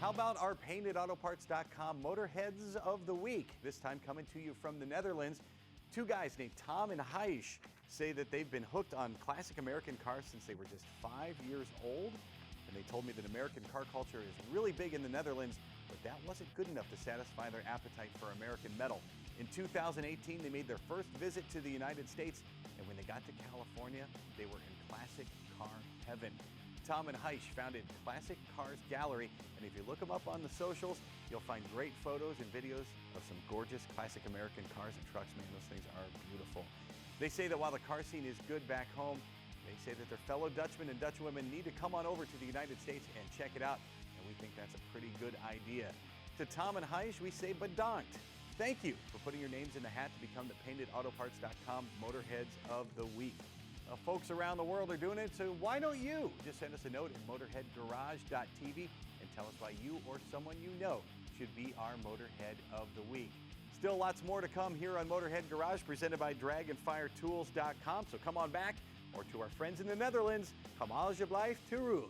How about our paintedautoparts.com Motorheads of the Week? This time coming to you from the Netherlands. Two guys named Tom and Hytec say that they've been hooked on classic American cars since they were just 5 years old. And they told me that American car culture is really big in the Netherlands, but that wasn't good enough to satisfy their appetite for American metal. In 2018, they made their first visit to the United States, and when they got to California, they were in classic car heaven. Tom and Hytec founded Classic Cars Gallery, and if you look them up on the socials, you'll find great photos and videos of some gorgeous classic American cars and trucks. Man, those things are beautiful. They say that while the car scene is good back home, they say that their fellow Dutchmen and Dutchwomen need to come on over to the United States and check it out, and we think that's a pretty good idea. To Tom and Hytec, we say bedankt. Thank you for putting your names in the hat to become the paintedautoparts.com Motorheads of the Week. Folks around the world are doing it, so why don't you? Just send us a note at motorheadgarage.tv and tell us why you or someone you know should be our Motorhead of the Week. Still lots more to come here on Motorhead Garage, presented by Dragonfire Tools.com. So come on back, or to our friends in the Netherlands, kom alsjeblieft terug.